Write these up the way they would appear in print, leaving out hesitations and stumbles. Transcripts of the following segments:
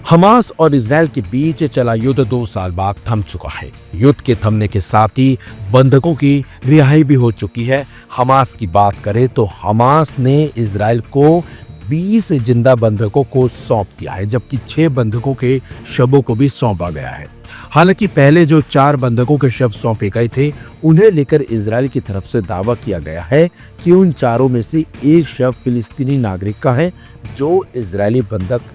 Hamas और Israel के बीच चला युद्ध 2 साल बाद थम चुका है। युद्ध के थमने के साथ ही बंधकों की रिहाई भी हो चुकी है। हमास की बात करें तो हमास ने इजराइल को 20 जिंदा बंधकों को सौंप दिया है, जबकि 6 बंधकों के शवों को भी सौंपा गया है। हालांकि पहले जो 4 बंधकों के शव सौंपे गए थे, उन्हें लेकर इजराइल की तरफ से दावा किया गया है कि उन चारों में से एक शव फिलिस्तीनी नागरिक का है, जो इजरायली बंधक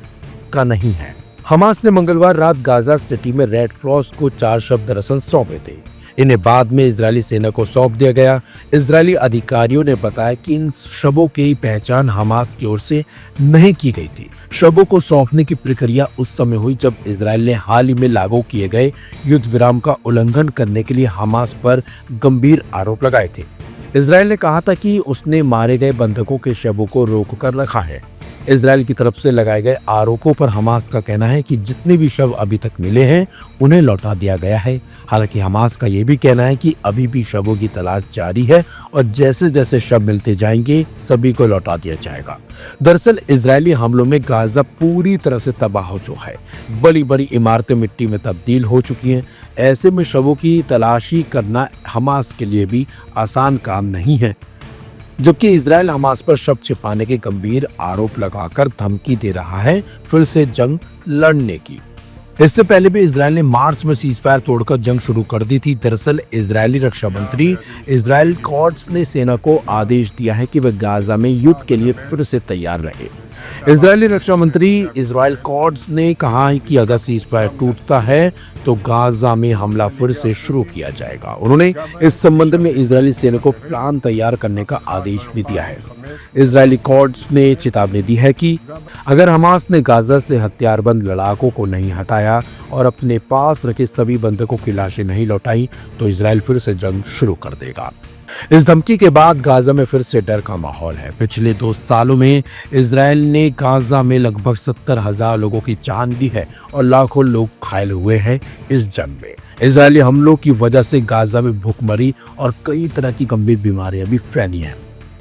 का नहीं है। हमास ने मंगलवार रात गाजा सिटी में रेड क्रॉस को 4 शव दरअसल सौंपे थे। इन्हें बाद में इजरायली सेना को सौंप दिया गया। इजरायली अधिकारियों ने बताया कि इन शवों की पहचान हमास की ओर से नहीं की गई थी। शवों को सौंपने की प्रक्रिया उस समय हुई जब इजराइल ने हाल ही में लागू किए गए युद्ध विराम का उल्लंघन करने के लिए हमास पर गंभीर आरोप लगाए थे। इजराइल ने कहा था कि उसने मारे गए बंधकों के शवों को रोक कर रखा है। इजराइल की तरफ से लगाए गए आरोपों पर हमास का कहना है कि जितने भी शव अभी तक मिले हैं, उन्हें लौटा दिया गया है। हालांकि हमास का यह भी कहना है कि अभी भी शवों की तलाश जारी है और जैसे जैसे शव मिलते जाएंगे, सभी को लौटा दिया जाएगा। दरअसल इजरायली हमलों में गाजा पूरी तरह से तबाह हो चुका है। बड़ी बड़ी इमारतें मिट्टी में तब्दील हो चुकी हैं। ऐसे में शवों की तलाशी करना हमास के लिए भी आसान काम नहीं है, जबकि इजराइल हमास पर शव छिपाने के गंभीर आरोप लगाकर धमकी दे रहा है फिर से जंग लड़ने की। इससे पहले भी इजराइल ने मार्च में सीजफायर तोड़कर जंग शुरू कर दी थी। दरअसल इजरायली रक्षा मंत्री इजराइल कॉट्स ने सेना को आदेश दिया है कि वह गाजा में युद्ध के लिए फिर से तैयार रहे। इजरायली रक्षा मंत्री इजराइल कॉट्स ने कहा है कि अगर सीजफायर टूटता है तो गाजा में हमला फिर से शुरू किया जाएगा। उन्होंने इस संबंध में इजरायली सेना को प्लान तैयार करने का आदेश भी दिया है। इजरायली कॉट्स ने चेतावनी दी है कि अगर हमास ने गाजा से हथियारबंद लड़ाकों को नहीं हटाया और अपने पास रखे सभी बंधकों की लाशें नहीं लौटाई, तो इजराइल फिर से जंग शुरू कर देगा। इस धमकी के बाद गाजा में फिर से डर का माहौल है। पिछले 2 सालों में इजराइल ने गाजा में लगभग 70,000 लोगों की जान ली है और लाखों लोग घायल हुए हैं। इस जंग में इजरायली हमलों की वजह से गाजा में भूखमरी और कई तरह की गंभीर बीमारियां भी फैली हैं।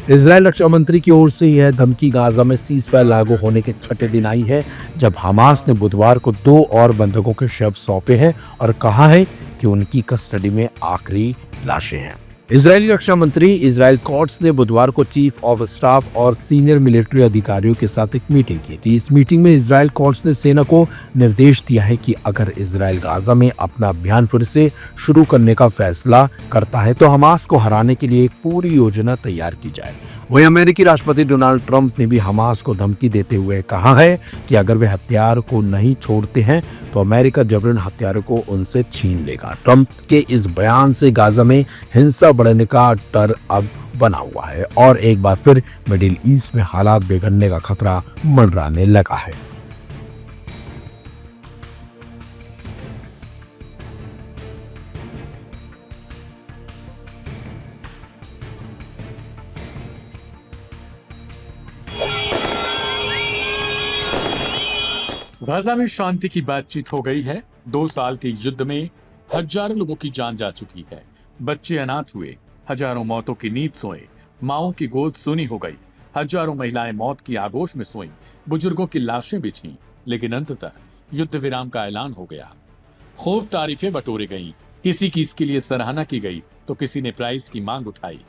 इजराइल रक्षा मंत्री की ओर से यह धमकी गाजा में सीजफायर लागू होने के 6ठे दिन आई है, जब हमास ने बुधवार को 2 और बंधकों के शव सौंपे हैं और कहा है कि उनकी कस्टडी में आखिरी लाशें हैं। इजरायली रक्षा मंत्री इजराइल कॉट्स ने बुधवार को चीफ ऑफ स्टाफ और सीनियर मिलिट्री अधिकारियों के साथ एक मीटिंग की थी। इस मीटिंग में इजराइल कॉट्स ने सेना को निर्देश दिया है कि अगर इजराइल गाजा में अपना अभियान फिर से शुरू करने का फैसला करता है तो हमास को हराने के लिए एक पूरी योजना तैयार की जाए। वहीं अमेरिकी राष्ट्रपति डोनाल्ड ट्रंप ने भी हमास को धमकी देते हुए कहा है कि अगर वे हथियार को नहीं छोड़ते हैं तो अमेरिका जबरन हथियारों को उनसे छीन लेगा। ट्रंप के इस बयान से गाजा में हिंसा बढ़ने का डर अब बना हुआ है और एक बार फिर मिडिल ईस्ट में हालात बिगड़ने का खतरा मंडराने लगा है। गाजा में शांति की बातचीत हो गई है। 2 साल के युद्ध में हजारों लोगों की जान जा चुकी है। बच्चे अनाथ हुए, हजारों मौतों की नींद सोए, माओं की गोद सुनी हो गई, हजारों महिलाएं मौत की आगोश में सोईं, बुजुर्गों की लाशें बिछीं, लेकिन अंततः युद्ध विराम का ऐलान हो गया। खूब तारीफें बटोरी गईं, किसी की इसके लिए सराहना की गई तो किसी ने प्राइज की मांग उठाई।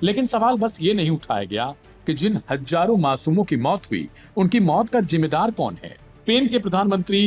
लेकिन सवाल बस ये नहीं उठाया गया कि जिन हजारों मासूमों की मौत हुई, उनकी मौत का जिम्मेदार कौन है। स्पेन के प्रधानमंत्री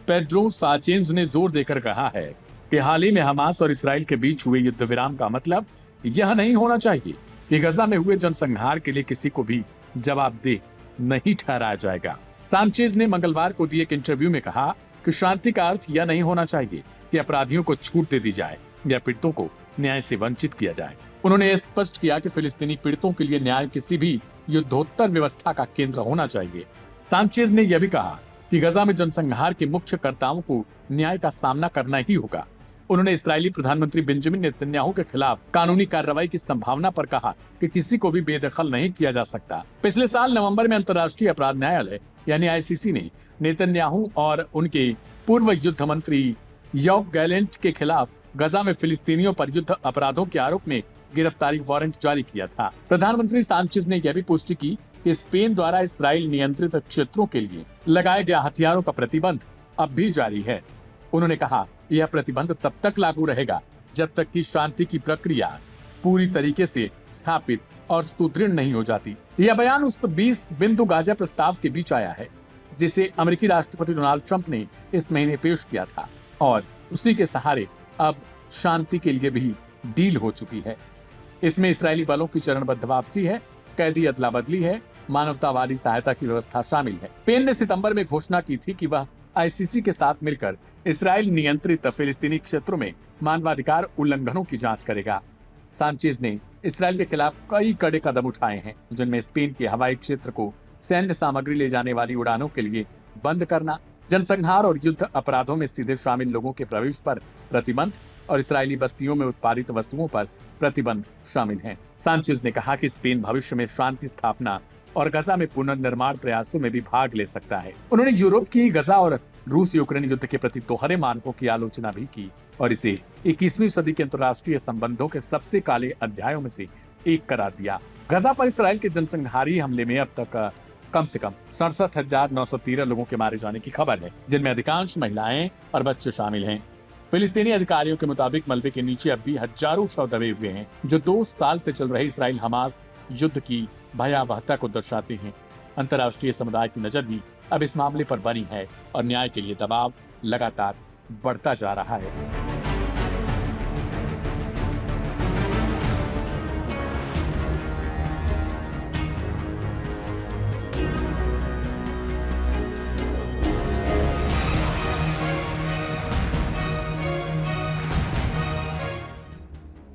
पेड्रो साचेंज ने जोर देकर कहा है कि हाल ही में हमास और इसराइल के बीच हुए युद्ध विराम का मतलब यह नहीं होना चाहिए कि गाजा में हुए जनसंहार के लिए किसी को भी जवाबदेह नहीं ठहराया जाएगा। साचेंज ने मंगलवार को दिए एक इंटरव्यू में कहा कि शांति का अर्थ यह नहीं होना चाहिए कि अपराधियों को छूट दे दी जाए या पीड़ितों को न्याय से वंचित किया जाए। उन्होंने स्पष्ट किया कि फिलिस्तीनी पीड़ितों के लिए न्याय किसी भी युद्धोत्तर व्यवस्था का केंद्र होना चाहिए। साचेंज ने यह भी कहा कि गाजा में जनसंहार के मुख्य कर्ताओं को न्याय का सामना करना ही होगा। उन्होंने इस्राएली प्रधानमंत्री बेंजामिन नेतन्याहू के खिलाफ कानूनी कार्रवाई की संभावना पर कहा कि किसी को भी बेदखल नहीं किया जा सकता। पिछले साल नवंबर में अंतर्राष्ट्रीय अपराध न्यायालय यानी आईसीसी ने नेतन्याहू और उनके पूर्व युद्ध मंत्री योव गैलेंट के खिलाफ गाजा में फिलिस्तीनियों पर युद्ध अपराधों के आरोप में गिरफ्तारी वारंट जारी किया था। प्रधानमंत्री सांचेज ने यह भी पुष्टि की कि स्पेन द्वारा इसराइल नियंत्रित क्षेत्रों के लिए लगाया गया हथियारों का प्रतिबंध अब भी जारी है। उन्होंने कहा, यह प्रतिबंध तब तक लागू रहेगा जब तक कि शांति की प्रक्रिया पूरी तरीके से स्थापित और सुदृढ़ नहीं हो जाती। यह बयान उस 20 बिंदु गाजा प्रस्ताव के बीच आया है जिसे अमेरिकी राष्ट्रपति डोनाल्ड ट्रंप ने इस महीने पेश किया था और उसी के सहारे अब शांति के लिए भी डील हो चुकी है। इसमें इस्राएली बलों की चरणबद्ध वापसी है, कैदी अदला बदली है, मानवतावादी सहायता की व्यवस्था शामिल है। स्पेन ने सितंबर में घोषणा की थी कि वह आईसीसी के साथ मिलकर इस्राएल नियंत्रित फिलिस्तीनी क्षेत्रों में मानवाधिकार उल्लंघनों की जांच करेगा। सांचेज ने इस्राएल के खिलाफ कई कड़े कदम उठाए हैं, जिनमें स्पेन के हवाई क्षेत्र को सैन्य सामग्री ले जाने वाली उड़ानों के लिए बंद करना, जनसंहार और युद्ध अपराधों में सीधे शामिल लोगों के प्रवेश पर प्रतिबंध और इस्राएली बस्तियों में उत्पादित वस्तुओं पर प्रतिबंध शामिल हैं। सांचेज ने कहा कि स्पेन भविष्य में शांति स्थापना और गजा में पुनर्निर्माण प्रयासों में भी भाग ले सकता है। उन्होंने यूरोप की गजा और रूस यूक्रेन युद्ध के प्रति दोहरे मानकों की आलोचना भी की और इसे 21वीं सदी के अंतर्राष्ट्रीय संबंधों के सबसे काले अध्यायों में से एक करार दिया। गजा पर इसराइल के जनसंहारी हमले में अब तक कम से कम 67,913 लोगों के मारे जाने की खबर है, जिनमें अधिकांश महिलाएं और बच्चे शामिल हैं। फिलिस्तीनी अधिकारियों के मुताबिक मलबे के नीचे अब भी हजारों शव दबे हुए हैं, जो 2 साल से चल रहे इसराइल हमास युद्ध की भयावहता को दर्शाते हैं। अंतर्राष्ट्रीय समुदाय की नजर भी अब इस मामले पर बनी है और न्याय के लिए दबाव लगातार बढ़ता जा रहा है।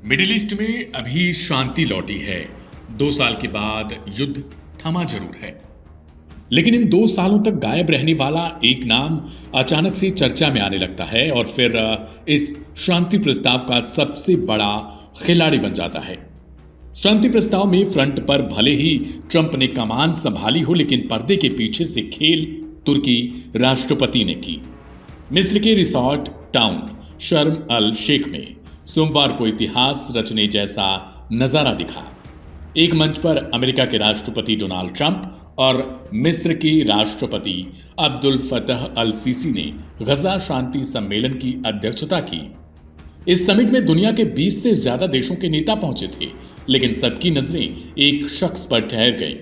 मिडिल ईस्ट में अभी शांति लौटी है। 2 साल के बाद युद्ध थमा जरूर है, लेकिन इन 2 सालों तक गायब रहने वाला एक नाम अचानक से चर्चा में आने लगता है और फिर इस शांति प्रस्ताव का सबसे बड़ा खिलाड़ी बन जाता है। शांति प्रस्ताव में फ्रंट पर भले ही ट्रंप ने कमान संभाली हो, लेकिन पर्दे के पीछे से खेल तुर्की राष्ट्रपति ने की। मिस्र के रिसोर्ट टाउन शर्म अल शेख में सोमवार को इतिहास रचने जैसा नजारा दिखा। एक मंच पर अमेरिका के राष्ट्रपति डोनाल्ड ट्रंप और मिस्र के राष्ट्रपति अब्दुल फतह अल सीसी ने गजा शांति सम्मेलन की अध्यक्षता की। इस समिट में दुनिया के 20 से ज्यादा देशों के नेता पहुंचे थे, लेकिन सबकी नजरें एक शख्स पर ठहर गई।